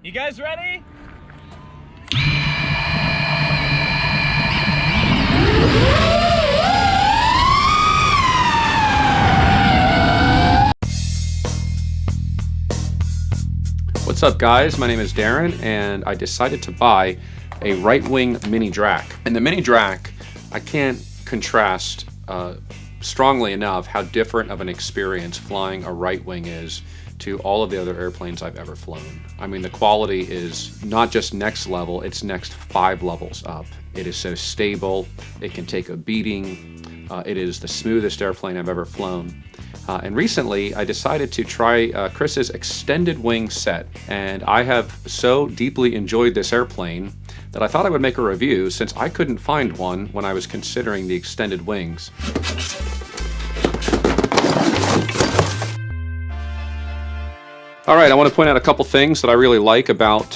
You guys ready? What's up guys, my name is Darren and I decided to buy a Ritewing mini Drak. And the mini Drak, I can't contrast strongly enough how different of an experience flying a Ritewing is to all of the other airplanes I've ever flown. I mean, the quality is not just next level, it's next 5 levels up. It is so stable, it can take a beating, it is the smoothest airplane I've ever flown. And recently I decided to try Chris's extended wing set, and I have so deeply enjoyed this airplane that I thought I would make a review since I couldn't find one when I was considering the extended wings. Alright, I want to point out a couple things that I really like about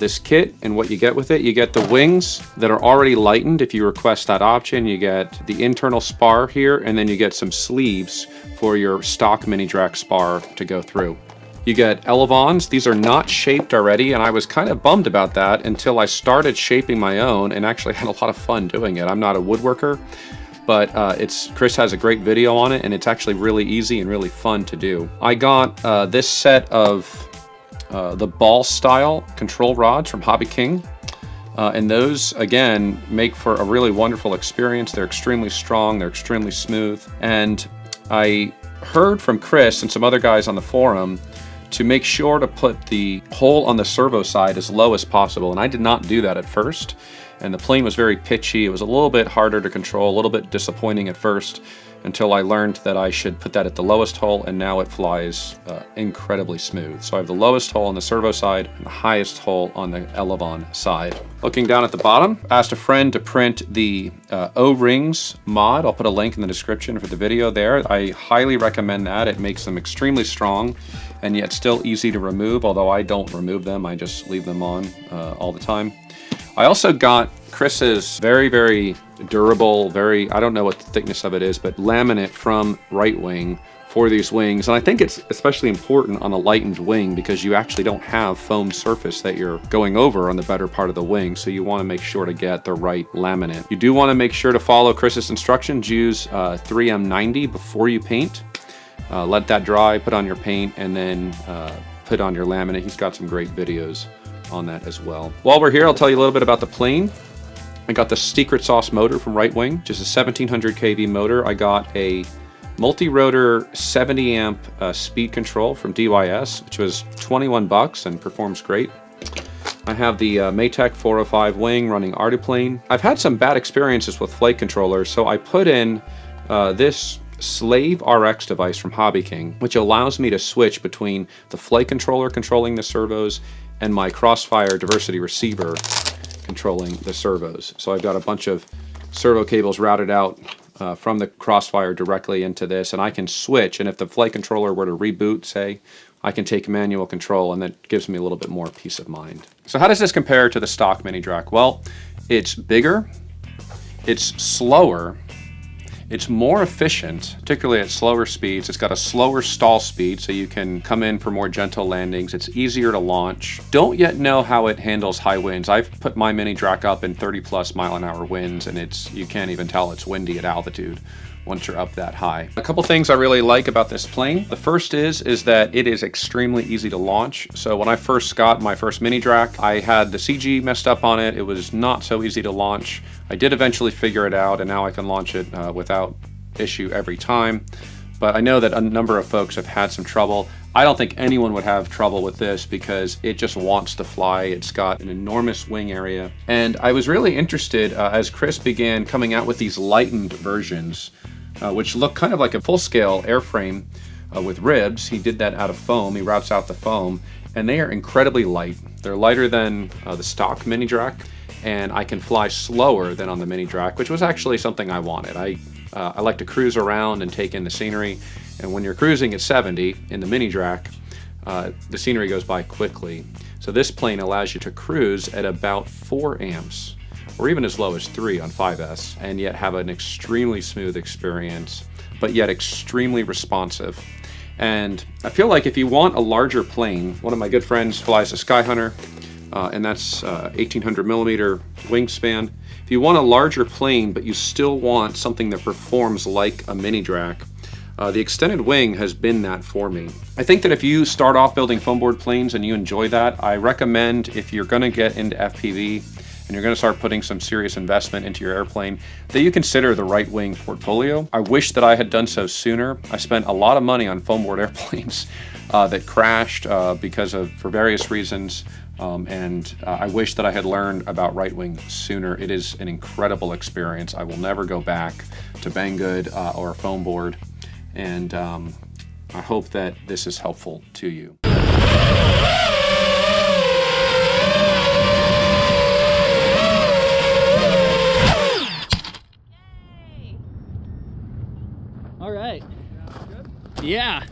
this kit and what you get with it. You get the wings that are already lightened if you request that option. You get the internal spar here, and then you get some sleeves for your stock mini Drak spar to go through. You get elevons. These are not shaped already, and I was kind of bummed about that until I started shaping my own and actually had a lot of fun doing it. I'm not a woodworker, but Chris has a great video on it, and it's actually really easy and really fun to do. I got this set of the ball style control rods from Hobby King, and those again make for a really wonderful experience. They're extremely strong, they're extremely smooth, and I heard from Chris and some other guys on the forum to make sure to put the hole on the servo side as low as possible, and I did not do that at first. And the plane was very pitchy. It was a little bit harder to control, a little bit disappointing at first, until I learned that I should put that at the lowest hole, and now it flies incredibly smooth. So I have the lowest hole on the servo side and the highest hole on the elevon side. Looking down at the bottom, I asked a friend to print the O-rings mod. I'll put a link in the description for the video there. I highly recommend that. It makes them extremely strong and yet still easy to remove, although I don't remove them. I just leave them on all the time. I also got Chris's very, very durable, I don't know what the thickness of it is, but laminate from Ritewing for these wings. And I think it's especially important on a lightened wing because you actually don't have foam surface that you're going over on the better part of the wing. So you want to make sure to get the right laminate. You do want to make sure to follow Chris's instructions. Use 3M90 before you paint. Let that dry, put on your paint, and then put on your laminate. He's got some great videos on that as well. While we're here, I'll tell you a little bit about the plane. I got the secret sauce motor from Ritewing, just a 1700 kV motor. I got a multi-rotor 70 amp speed control from DYS, which was 21 bucks and performs great. I have the Maytech 405 wing running Artiplane. I've had some bad experiences with flight controllers, so I put in this Slave RX device from Hobby King, which allows me to switch between the flight controller controlling the servos and my Crossfire diversity receiver controlling the servos. So I've got a bunch of servo cables routed out from the Crossfire directly into this, and I can switch, and if the flight controller were to reboot, say, I can take manual control, and that gives me a little bit more peace of mind. So how does this compare to the stock mini Drak? Well, it's bigger, it's slower, it's more efficient, particularly at slower speeds. It's got a slower stall speed, so you can come in for more gentle landings. It's easier to launch. Don't yet know how it handles high winds. I've put my mini Drak up in 30+ mile-an-hour winds, and you can't even tell it's windy at altitude once you're up that high. A couple things I really like about this plane. The first is that it is extremely easy to launch. So when I first got my first mini Drak, I had the CG messed up on it. It was not so easy to launch. I did eventually figure it out, and now I can launch it without issue every time. But I know that a number of folks have had some trouble. I don't think anyone would have trouble with this because it just wants to fly. It's got an enormous wing area. And I was really interested as Chris began coming out with these lightened versions, which look kind of like a full-scale airframe with ribs. He did that out of foam. He routes out the foam, and they are incredibly light. They're lighter than the stock mini Drak, and I can fly slower than on the mini Drak, which was actually something I wanted. I like to cruise around and take in the scenery, and when you're cruising at 70 in the mini Drak, the scenery goes by quickly. So this plane allows you to cruise at about 4 amps, or even as low as 3 on 5S, and yet have an extremely smooth experience, but yet extremely responsive. And I feel like if you want a larger plane, one of my good friends flies a Skyhunter, and that's 1800 millimeter wingspan. If you want a larger plane, but you still want something that performs like a mini Drak, the extended wing has been that for me. I think that if you start off building foam board planes and you enjoy that, I recommend, if you're gonna get into FPV and you're gonna start putting some serious investment into your airplane, that you consider the Ritewing portfolio. I wish that I had done so sooner. I spent a lot of money on foam board airplanes that crashed for various reasons. I wish that I had learned about Ritewing sooner. It is an incredible experience. I will never go back to Banggood or a foam board. And I hope that this is helpful to you. All right. Yeah.